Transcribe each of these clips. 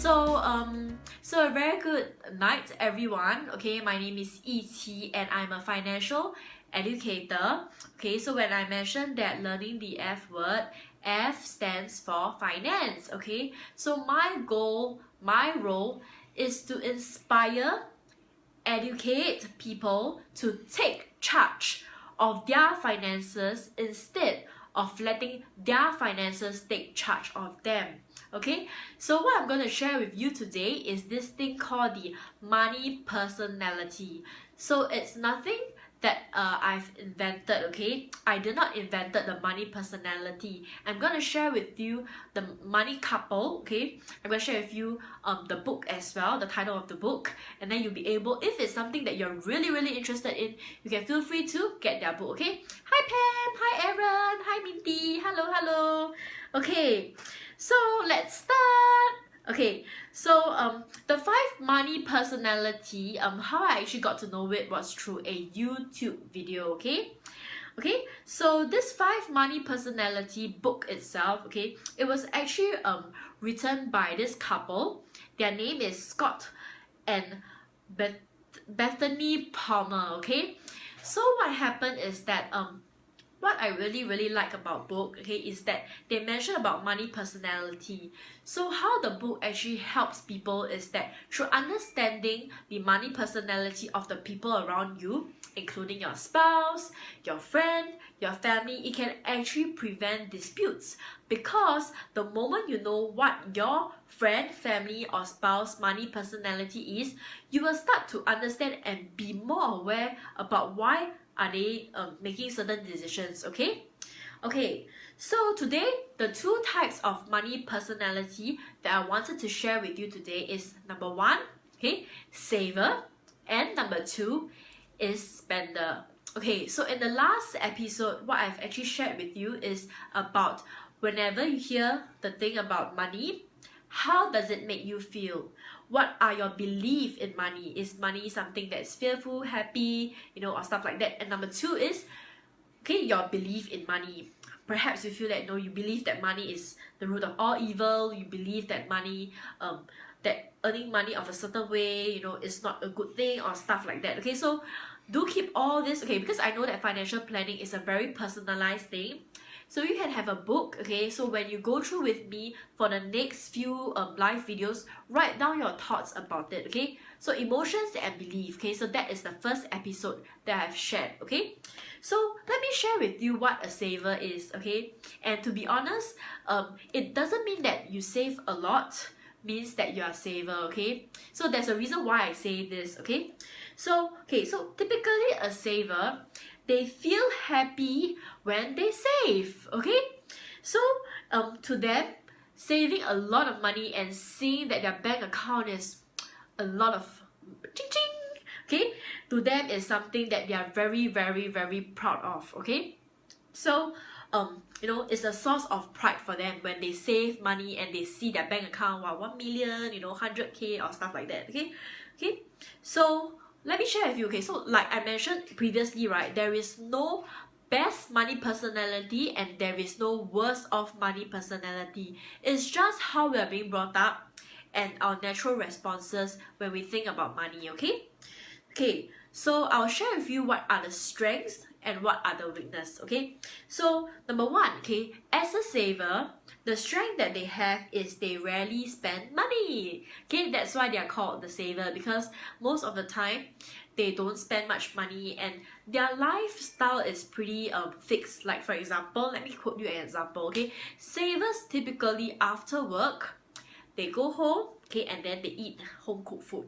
So a very good night, everyone. Okay, my name is Yi Qi, and I'm a financial educator. Okay, so when I mentioned that learning the F word, F stands for finance. Okay, so my goal, my role is to inspire, educate people to take charge of their finances instead of letting their finances take charge of them. Okay, so what I'm going to share with you today is this thing called the money personality. So it's nothing that I've invented. Okay, I did not invented the money personality. I'm going to share with you the money couple. Okay, I'm going to share with you the book as well, the title of the book, and then you'll be able, if it's something that you're really interested in, you can feel free to get their book. Okay, hi Pam, hi Aaron, hi Minty, hello. Okay, so let's start. Okay, so the 5 money personality, how I actually got to know it was through a YouTube video. Okay, so this 5 money personality book itself, okay, it was actually written by this couple. Their name is Scott and Bethany Palmer. Okay, so what happened is that what I really like about book, okay, is that they mention about money personality. So how the book actually helps people is that through understanding the money personality of the people around you, including your spouse, your friend, your family, it can actually prevent disputes, because the moment you know what your friend, family or spouse money personality is, you will start to understand and be more aware about why are they making certain decisions. Okay, so today the 2 types of money personality that I wanted to share with you today is number 1, okay, saver, and number 2 is spender. Okay, so in the last episode, what I've actually shared with you is about whenever you hear the thing about money, how does it make you feel? What are your belief in money? Is money something that's fearful, happy, or stuff like that? And number 2 is, okay, your belief in money. Perhaps you feel that, you believe that money is the root of all evil. You believe that money, that earning money of a certain way, is not a good thing or stuff like that. Okay, so do keep all this, okay, because I know that financial planning is a very personalized thing. So you can have a book, okay, so when you go through with me for the next few live videos, write down your thoughts about it, okay? So emotions and belief, okay, so that is the first episode that I've shared, okay? So let me share with you what a saver is, okay? And to be honest, it doesn't mean that you save a lot means that you are a saver, okay? So there's a reason why I say this, okay? So typically a saver, they feel happy when they save, okay? So to them, saving a lot of money and seeing that their bank account is a lot of ching ching, okay, to them is something that they are very proud of, okay? So it's a source of pride for them when they save money and they see their bank account, wow, 1 million, 100k or stuff like that, okay? So let me share with you, okay, so like I mentioned previously, right, there is no best money personality and there is no worst of money personality. It's just how we are being brought up and our natural responses when we think about money, okay? Okay, so I'll share with you what are the strengths and what are the weaknesses, okay? So number 1, okay, as a saver, the strength that they have is they rarely spend money. Okay, that's why they are called the saver, because most of the time they don't spend much money and their lifestyle is pretty fixed. Like for example, let me quote you an example, okay? Savers typically after work, they go home, okay, and then they eat home cooked food.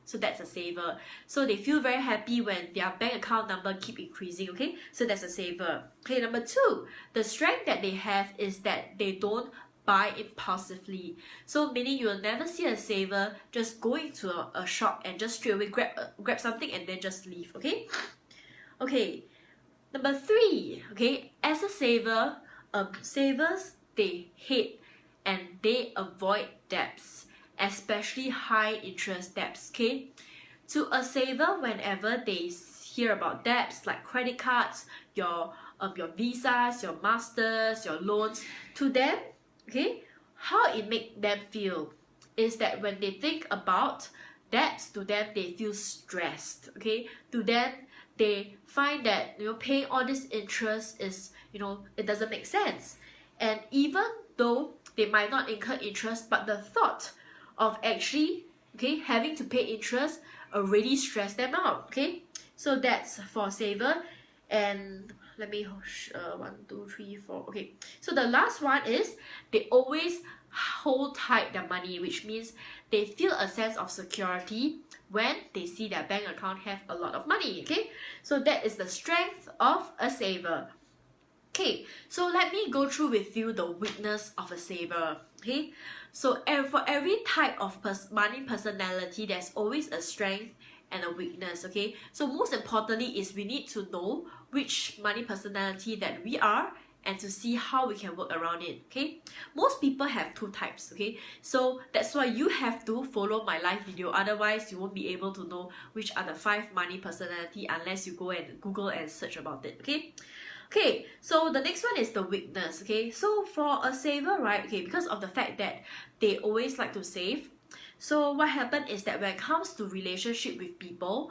So that's a saver. So they feel very happy when their bank account number keep increasing, okay? So that's a saver. Okay, number 2, the strength that they have is that they don't buy impulsively. So meaning you will never see a saver just going to a shop and just straight away grab something and then just leave, okay? Okay, number 3, okay, as a saver, savers, they hate and they avoid debts, especially high interest debts, okay? To a saver, whenever they hear about debts like credit cards, your visas, your masters, your loans, to them, okay, how it make them feel is that when they think about debts, to them they feel stressed. Okay, to them they find that paying all this interest is it doesn't make sense. And even though they might not incur interest, but the thought of actually having to pay interest already stress them out. Okay, so that's for saver. And let me 1, 2, 3, 4. Okay, so the last one is they always hold tight their money, which means they feel a sense of security when they see their bank account have a lot of money. Okay, so that is the strength of a saver. Okay, so let me go through with you the weakness of a saver. Okay, so for every type of money personality, there's always a strength and a weakness. Okay, so most importantly is we need to know which money personality that we are and to see how we can work around it. Okay, most people have 2 types. Okay, so that's why you have to follow my live video, otherwise you won't be able to know which are the 5 money personality unless you go and Google and search about it. Okay, so the next one is the weakness. Okay, so for a saver, right, because of the fact that they always like to save, so what happens is that when it comes to relationship with people,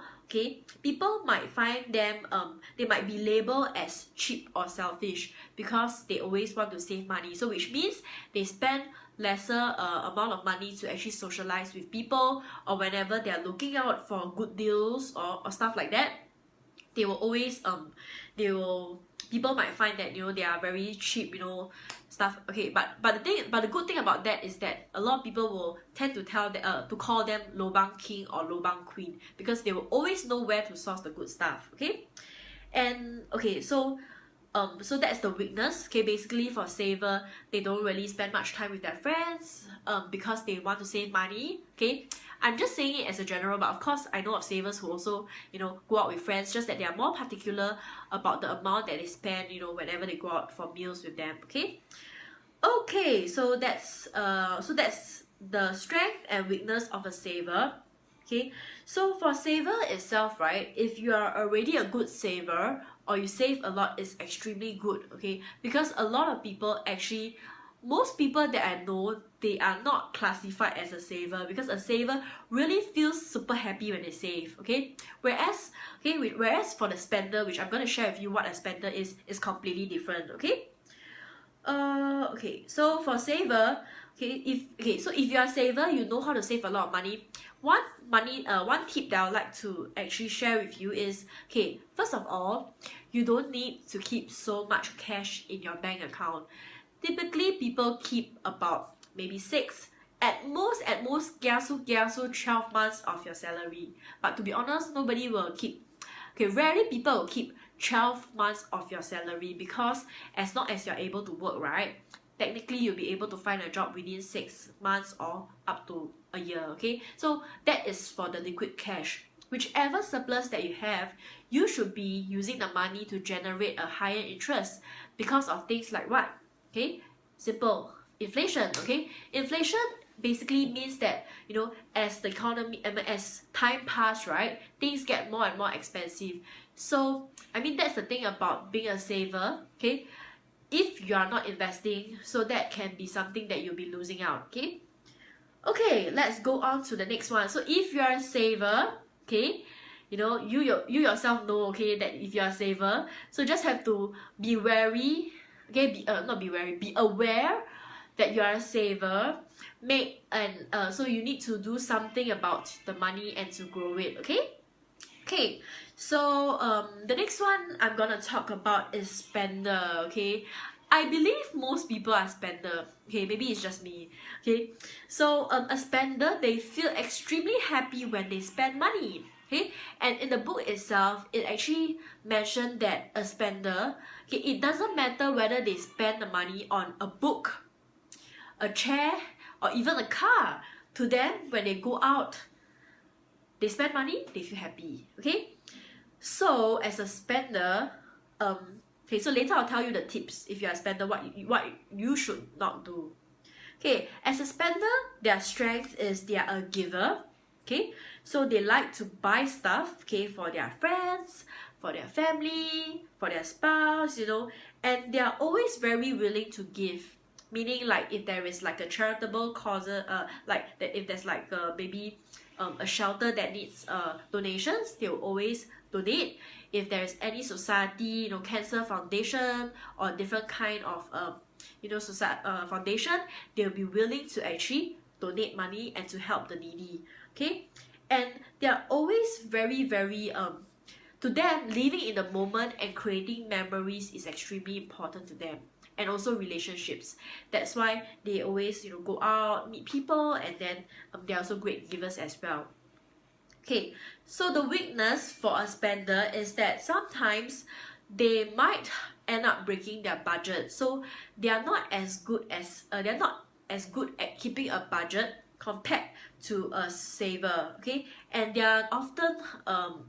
people might find them, they might be labeled as cheap or selfish because they always want to save money. So which means they spend lesser amount of money to actually socialize with people, or whenever they are looking out for good deals or stuff like that, they will always people might find that they are very cheap, stuff. Okay, but the good thing about that is that a lot of people will tend to call them lobang king or lobang queen, because they will always know where to source the good stuff. Okay, and so that's the weakness. Okay, basically for saver, they don't really spend much time with their friends because they want to save money. Okay, I'm just saying it as a general, but of course I know of savers who also go out with friends, just that they are more particular about the amount that they spend whenever they go out for meals with them. Okay, so that's the strength and weakness of a saver. Okay, so for saver itself, right, if you are already a good saver or you save a lot, is extremely good. Okay, because a lot of people actually, most people that I know, they are not classified as a saver, because a saver really feels super happy when they save. Whereas for the spender, which I'm going to share with you what a spender is completely different. So for saver, so if you are a saver, you know how to save a lot of money. One tip that I would like to actually share with you is, first of all, you don't need to keep so much cash in your bank account. Typically, people keep about maybe 6, at most kiasu 12 months of your salary. But to be honest, nobody will keep, rarely people will keep 12 months of your salary, because as long as you're able to work, right, technically you'll be able to find a job within 6 months or up to a year. So that is for the liquid cash. Whichever surplus that you have, you should be using the money to generate a higher interest because of things like what? Simple, inflation. Inflation basically means that as the economy, as time passes, right, things get more and more expensive. So I mean, that's the thing about being a saver. If you are not investing, so that can be something that you'll be losing out. Okay, let's go on to the next one. So if you are a saver, you yourself know, that if you are a saver, so just have to be wary. Be aware that you are a saver. So you need to do something about the money and to grow it. So the next one I'm gonna talk about is spender. I believe most people are spender. Maybe it's just me. So a spender, they feel extremely happy when they spend money. And in the book itself, it actually mentioned that a spender, it doesn't matter whether they spend the money on a book, a chair, or even a car. To them, when they go out, they spend money, they feel happy. So as a spender, so later I'll tell you the tips if you're a spender, what you should not do. As a spender, their strength is they are a giver. So they like to buy stuff, for their friends, for their family, for their spouse, and they are always very willing to give. meaning like if there is like a charitable cause, like that if there's like maybe a shelter that needs donations, they'll always donate. If there's any society, you know, cancer foundation or different kind of you know, society foundation, they'll be willing to actually donate money and to help the needy. Okay, and they're always very to them, living in the moment and creating memories is extremely important to them, and also relationships. That's why they always, you know, go out, meet people, and then they're also great givers as well. Okay, so the weakness for a spender is that sometimes they might end up breaking their budget. So they are not as good at keeping a budget compared to a saver. Okay, and they are often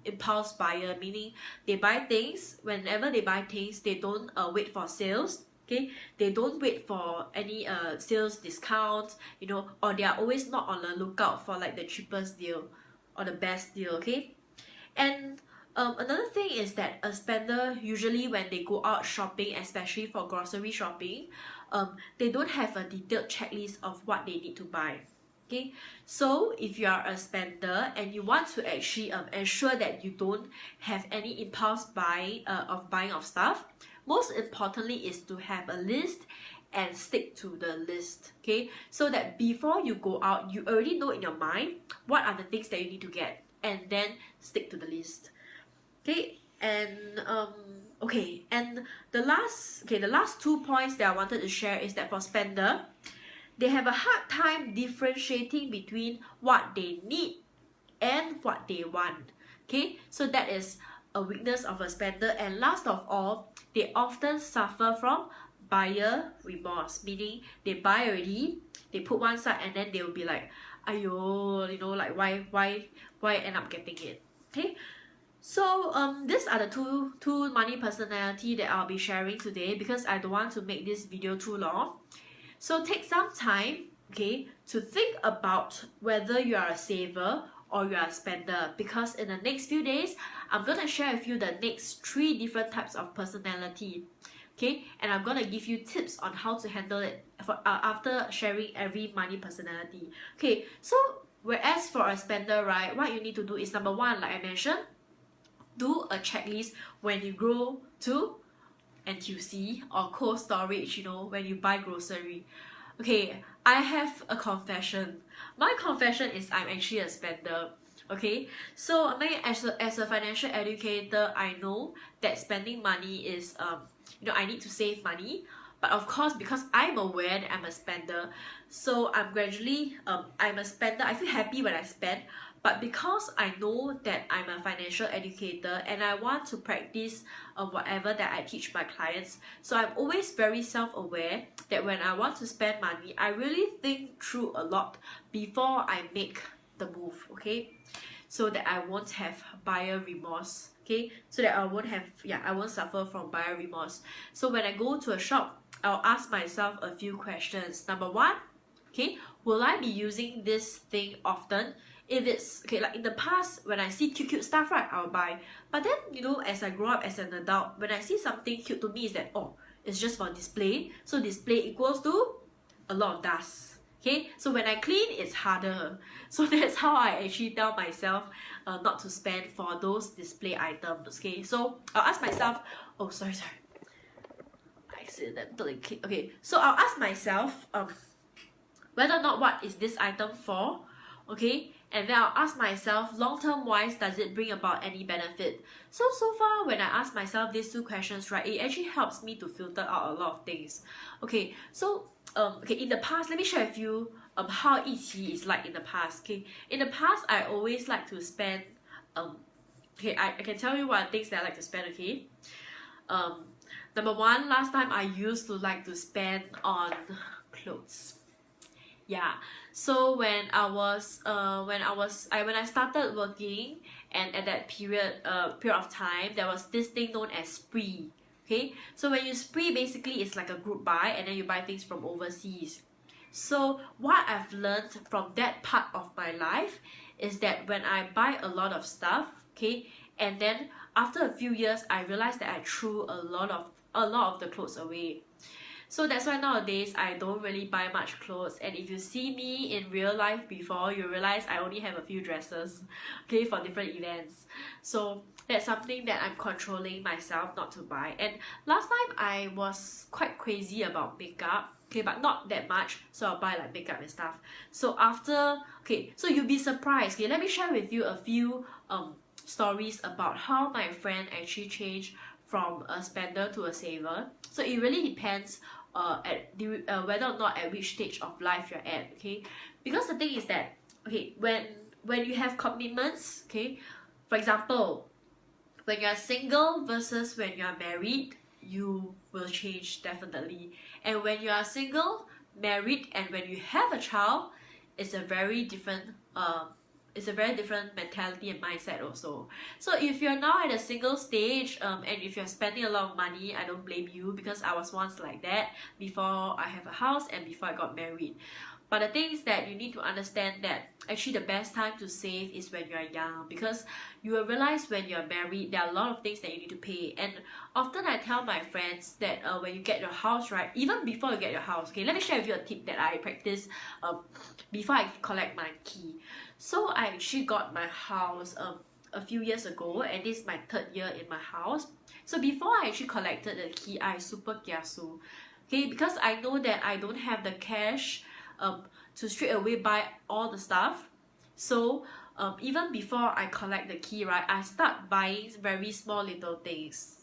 impulse buyer, meaning they buy things. Whenever they buy things, they don't wait for sales. Okay, they don't wait for any sales discounts, you know, or they are always not on the lookout for like the cheapest deal or the best deal. Okay, and another thing is that a spender, usually when they go out shopping, especially for grocery shopping, they don't have a detailed checklist of what they need to buy. Okay, so if you are a spender and you want to actually ensure that you don't have any impulse buying of stuff, most importantly is to have a list and stick to the list. Okay, so that before you go out, you already know in your mind what are the things that you need to get, and then stick to the list. Okay, and the last 2 points that I wanted to share is that for spender, they have a hard time differentiating between what they need and what they want. Okay, so that is a weakness of a spender. And last of all, they often suffer from buyer remorse, meaning they buy already, they put one side, and then they will be like, ayo, you know, like why end up getting it. Okay, so these are the two money personality that I'll be sharing today, because I don't want to make this video too long. So take some time, okay, to think about whether you are a saver or you are a spender, because in the next few days, I'm going to share with you the next 3 different types of personality. Okay, and I'm going to give you tips on how to handle it after sharing every money personality. Okay, so whereas for a spender, right, what you need to do is, number 1, like I mentioned, do a checklist when you go to NTUC or Cold Storage, you know, when you buy grocery. Okay, I have a confession. My confession is I'm actually a spender. Okay, so I mean, as a financial educator, I know that spending money is you know, I need to save money. But of course, because I'm aware that I'm a spender, so I'm gradually I'm a spender. I feel happy when I spend. But because I know that I'm a financial educator and I want to practice whatever that I teach my clients, so I'm always very self-aware that when I want to spend money, I really think through a lot before I make the move. Okay, so that I won't have buyer remorse. Okay, so that I won't suffer from buyer remorse. So when I go to a shop, I'll ask myself a few questions. Number 1, okay, will I be using this thing often? If it's, okay, like in the past, when I see cute stuff, right, I'll buy. But then, you know, as I grow up as an adult, when I see something cute, to me is that, oh, it's just for display. So display equals to a lot of dust. Okay, so when I clean, it's harder. So that's how I actually tell myself not to spend for those display items. Okay, so I'll ask myself, oh, sorry. I accidentally clicked. Okay, so I'll ask myself whether or not what is this item for. Okay, and then I'll ask myself, long-term wise, does it bring about any benefit? So far, when I ask myself these 2 questions, right, it actually helps me to filter out a lot of things. Okay, so okay, in the past, let me share with you how Yiqi is like in the past. Okay, in the past, I always like to spend okay, I can tell you what things that I like to spend. Okay, number 1, last time I used to like to spend on clothes. Yeah, so when I started working, and at that period of time, there was this thing known as spree. Okay, so when you spree, basically it's like a group buy, and then you buy things from overseas. So what I've learned from that part of my life is that when I buy a lot of stuff, okay, and then after a few years, I realized that I threw a lot of the clothes away. So that's why nowadays I don't really buy much clothes, and if you see me in real life before, you realize I only have a few dresses, okay, for different events. So that's something that I'm controlling myself not to buy. And last time I was quite crazy about makeup, okay, but not that much, so I'll buy like makeup and stuff. So after, okay, so you'll be surprised. Okay, let me share with you a few stories about how my friend actually changed from a spender to a saver. So it really depends whether or not at which stage of life you're at, okay? Because the thing is that, okay, when you have commitments, okay, for example, when you're single versus when you're married, you will change definitely. And when you are single, married, and when you have a child, it's a very different mentality and mindset also. So if you're now at a single stage and if you're spending a lot of money, I don't blame you, because I was once like that before I have a house and before I got married. But the thing is that you need to understand that actually the best time to save is when you're young, because you will realize when you're married there are a lot of things that you need to pay. And often I tell my friends that when you get your house, right, even before you get your house, okay, let me share with you a tip that I practice before I collect my key. So I actually got my house a few years ago, and this is my 3rd year in my house. So before I actually collected the key, I super kiasu, okay, because I know that I don't have the cash to straight away buy all the stuff. So even before I collect the key, right, I start buying very small little things.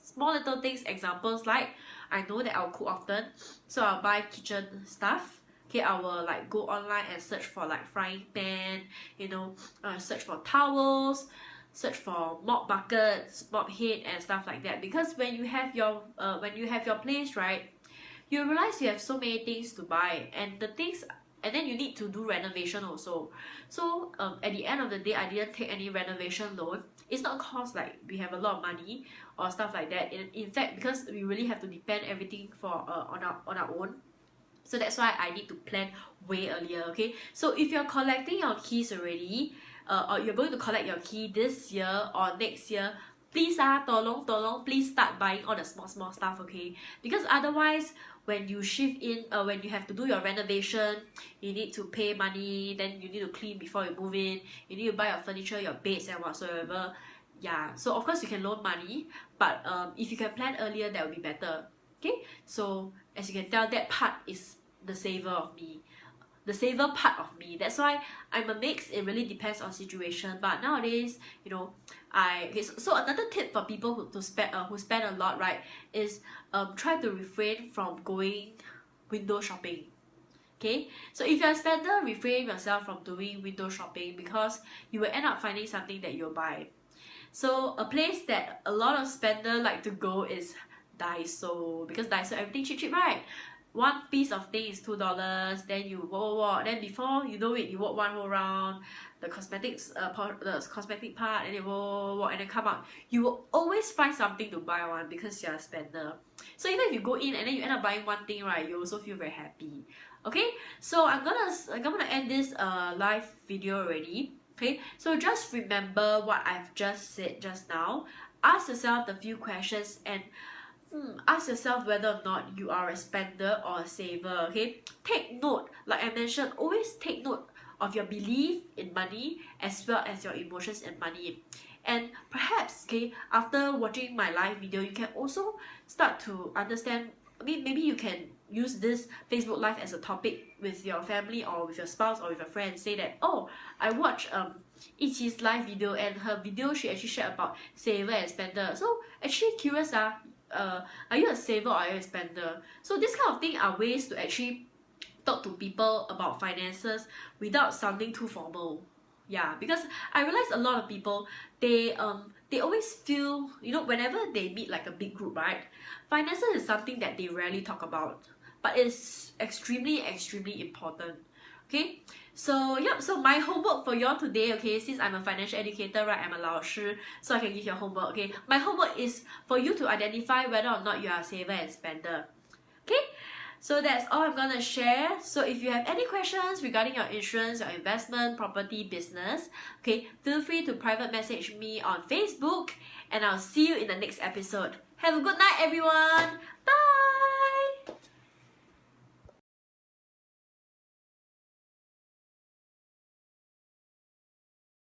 Examples like, I know that I'll cook often, so I'll buy kitchen stuff. Okay, I will like go online and search for like frying pan, you know, search for towels, search for mop buckets, mop head and stuff like that. Because when you have your place, right, you realize you have so many things to buy, and then you need to do renovation also. So at the end of the day, I didn't take any renovation loan. It's not cause like we have a lot of money or stuff like that. In fact, because we really have to depend everything for on our own. So that's why I need to plan way earlier, okay? So if you're collecting your keys already, or you're going to collect your key this year or next year, please tolong, please start buying all the small stuff, okay? Because otherwise, when you shift in, when you have to do your renovation, you need to pay money, then you need to clean before you move in, you need to buy your furniture, your beds and whatsoever. Yeah, so of course you can loan money, but if you can plan earlier, that would be better, okay? So as you can tell, that part is the saver of me, the saver part of me. That's why I'm a mix. It really depends on situation, but nowadays, you know, so another tip for people who spend a lot, right, is try to refrain from going window shopping. Okay, so if you're a spender, refrain yourself from doing window shopping, because you will end up finding something that you'll buy. So a place that a lot of spender like to go is Daiso, because Daiso everything cheap, right? One piece of thing is $2, then you walk, then before you know it, you walk one whole round, the cosmetic part, and then walk, and then come out. You will always find something to buy one, because you're a spender. So even if you go in and then you end up buying one thing, right, you also feel very happy. Okay, so I'm gonna end this live video already. Okay, so just remember what I've just said just now. Ask yourself the few questions and ask yourself whether or not you are a spender or a saver, okay? Take note, like I mentioned, always take note of your belief in money as well as your emotions in money. And perhaps, okay, after watching my live video, you can also start to understand, I mean, maybe you can use this Facebook Live as a topic with your family or with your spouse or with your friends. Say that, oh, I watched Ichi's live video, and her video she actually shared about saver and spender. So actually curious, are you a saver or are you a spender? So this kind of thing are ways to actually talk to people about finances without sounding too formal. Yeah, because I realize a lot of people, they always feel, you know, whenever they meet like a big group, right, finances is something that they rarely talk about, but it's extremely important. Okay, so yep, so my homework for y'all today, okay, since I'm a financial educator, right, I'm a 老师, so I can give you homework, okay. My homework is for you to identify whether or not you are a saver and spender. Okay, so that's all I'm gonna share. So if you have any questions regarding your insurance, your investment, property, business, okay, feel free to private message me on Facebook, and I'll see you in the next episode. Have a good night, everyone. Bye.